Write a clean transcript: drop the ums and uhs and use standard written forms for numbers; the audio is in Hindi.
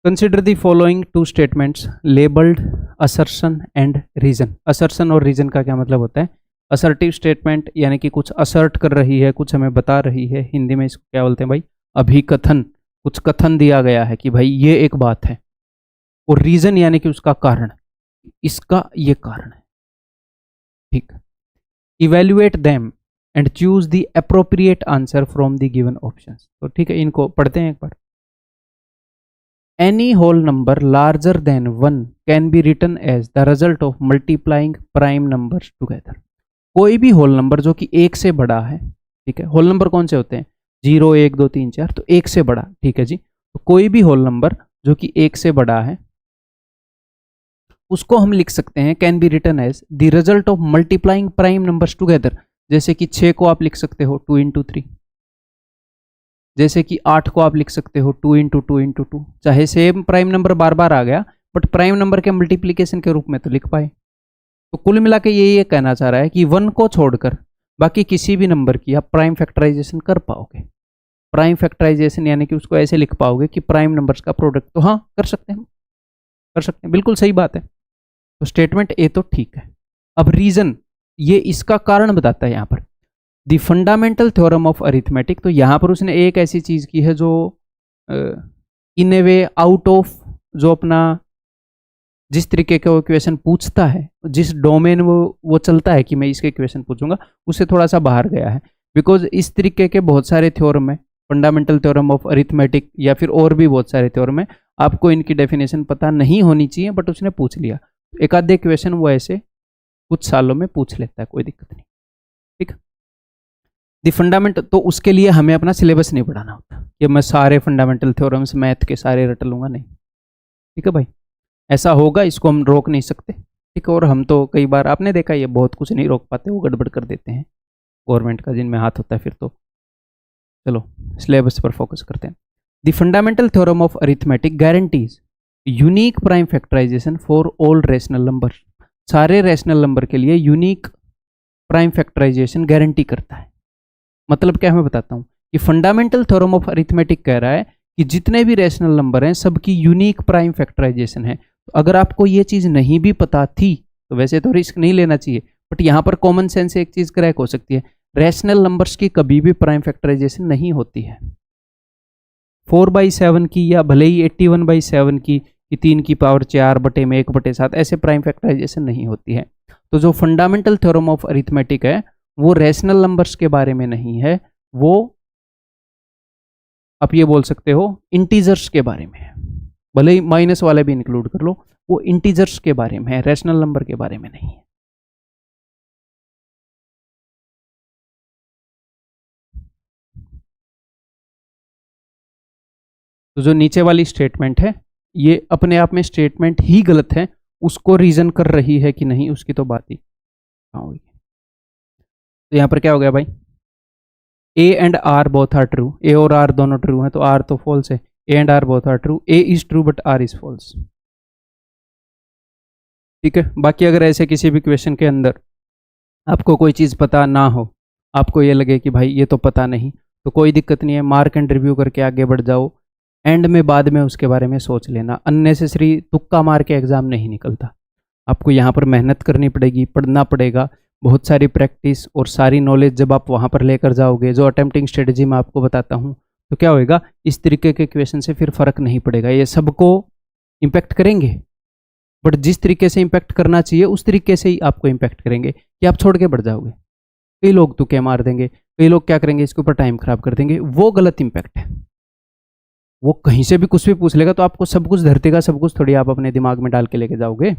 Consider the following two statements labelled assertion and reason. Assertion और रीजन का क्या मतलब होता है? असर्टिव स्टेटमेंट यानी कि कुछ असर्ट कर रही है, कुछ हमें बता रही है, हिंदी में इसको क्या बोलते हैं भाई? अभिकथन। कुछ कथन दिया गया है कि भाई ये एक बात है, और रीजन यानी कि उसका कारण, इसका ये कारण है, ठीक। Evaluate them and choose the appropriate answer from the given options. तो ठीक है, इनको पढ़ते हैं एक बार। Any whole number larger than 1 can be written as the result of multiplying prime numbers together. कोई भी होल नंबर जो कि एक से बड़ा है, ठीक है, होल नंबर कौन से होते हैं? 0, 1, 2, 3, 4, तो एक से बड़ा, ठीक है जी। तो कोई भी होल नंबर जो कि एक से बड़ा है उसको हम लिख सकते हैं can be written as the result of multiplying prime numbers together. जैसे कि 6 को आप लिख सकते हो 2 इंटू 3, जैसे कि 8 को आप लिख सकते हो 2 इंटू 2 इंटू 2। चाहे सेम प्राइम नंबर बार बार आ गया, बट प्राइम नंबर के मल्टीप्लीकेशन के रूप में तो लिख पाए। तो कुल मिला के ये कहना चाह रहा है कि 1 को छोड़कर बाकी किसी भी नंबर की आप प्राइम फैक्टराइजेशन कर पाओगे। प्राइम फैक्टराइजेशन यानी कि उसको ऐसे लिख पाओगे कि प्राइम नंबर्स का प्रोडक्ट। तो हाँ, कर सकते हैं, कर सकते हैं, बिल्कुल सही बात है। तो स्टेटमेंट ए तो ठीक है। अब रीजन, ये इसका कारण बताता है यहाँ पर। The fundamental theorem of arithmetic, तो यहाँ पर उसने एक ऐसी चीज की है जो इन ए वे आउट ऑफ, जो अपना जिस तरीके का वो क्वेश्चन पूछता है, जिस डोमेन वो चलता है कि मैं इसके क्वेश्चन पूछूंगा, उससे थोड़ा सा बाहर गया है। बिकॉज इस तरीके के बहुत सारे थ्योरम है, फंडामेंटल थ्योरम ऑफ अरिथमेटिक या फिर और भी बहुत सारे थ्योरम है, आपको इनकी डेफिनेशन पता नहीं होनी चाहिए, बट उसने पूछ लिया। एक आधे क्वेश्चन वो ऐसे कुछ सालों में पूछ लेता है, कोई दिक्कत नहीं, ठीक। दी फंडामेंटल, तो उसके लिए हमें अपना सिलेबस नहीं पढ़ाना होता कि मैं सारे फंडामेंटल थ्योरम्स मैथ के सारे रट लूंगा, नहीं, ठीक है भाई। ऐसा होगा, इसको हम रोक नहीं सकते, ठीक है। और हम तो कई बार आपने देखा ये बहुत कुछ नहीं रोक पाते, वो गड़बड़ कर देते हैं गवर्नमेंट का जिनमें हाथ होता है फिर तो। चलो सिलेबस पर फोकस करते हैं। The fundamental theorem of arithmetic guarantees unique prime factorisation for all rational number. सारे रैशनल नंबर के लिए यूनिक प्राइम फैक्टराइजेशन गारंटी करता है। मतलब क्या, मैं बताता हूँ कि फंडामेंटल थ्योरम ऑफ अरिथमेटिक कह रहा है कि जितने भी रैशनल नंबर हैं सबकी यूनिक प्राइम फैक्टराइजेशन है। तो अगर आपको ये चीज़ नहीं भी पता थी तो वैसे तो रिस्क नहीं लेना चाहिए, बट यहाँ पर कॉमन सेंस से एक चीज़ क्रैक हो सकती है, रैशनल नंबर्स की कभी भी प्राइम फैक्टराइजेशन नहीं होती है। 4/7 की या भले ही 81/7 की, 3 की पावर 4/1/7 ऐसे प्राइम फैक्टराइजेशन नहीं होती है। तो जो फंडामेंटल थ्योरम ऑफ अरिथमेटिक है वो रैशनल नंबर्स के बारे में नहीं है, वो आप ये बोल सकते हो इंटीजर्स के बारे में है। भले ही माइनस वाले भी इंक्लूड कर लो, वो इंटीजर्स के बारे में है, रैशनल नंबर के बारे में नहीं है। तो जो नीचे वाली स्टेटमेंट है ये अपने आप में स्टेटमेंट ही गलत है, उसको रीजन कर रही है कि नहीं उसकी तो बात ही कहाँ होगी। तो यहाँ पर क्या हो गया भाई, A and R both are true, A और आर दोनों ट्रू हैं, तो आर तो फॉल्स है। A and R both are true, A is true but R is false, ठीक है। बाकी अगर ऐसे किसी भी क्वेश्चन के अंदर आपको कोई चीज़ पता ना हो, आपको ये लगे कि भाई ये तो पता नहीं, तो कोई दिक्कत नहीं है, मार्क एंड रिव्यू करके आगे बढ़ जाओ। एंड में बाद में उसके बारे में सोच लेना। अननेसेसरी तुक्का मार के एग्जाम नहीं निकलता, आपको यहाँ पर मेहनत करनी पड़ेगी, पढ़ना पड़ेगा, बहुत सारी प्रैक्टिस और सारी नॉलेज जब आप वहाँ पर लेकर जाओगे, जो अटेम्प्टिंग स्ट्रेटजी मैं आपको बताता हूँ, तो क्या होएगा, इस तरीके के क्वेश्चन से फिर फर्क नहीं पड़ेगा, ये सबको इम्पैक्ट करेंगे, बट जिस तरीके से इम्पैक्ट करना चाहिए उस तरीके से ही आपको इम्पैक्ट करेंगे, कि आप छोड़ के बढ़ जाओगे। कई लोग तुक्के मार देंगे, कई लोग क्या करेंगे, इसके ऊपर टाइम खराब कर देंगे, वो गलत इम्पैक्ट है। वो कहीं से भी कुछ भी पूछ लेगा तो आपको सब कुछ धरती का सब कुछ थोड़ी आप अपने दिमाग में डाल के लेके जाओगे।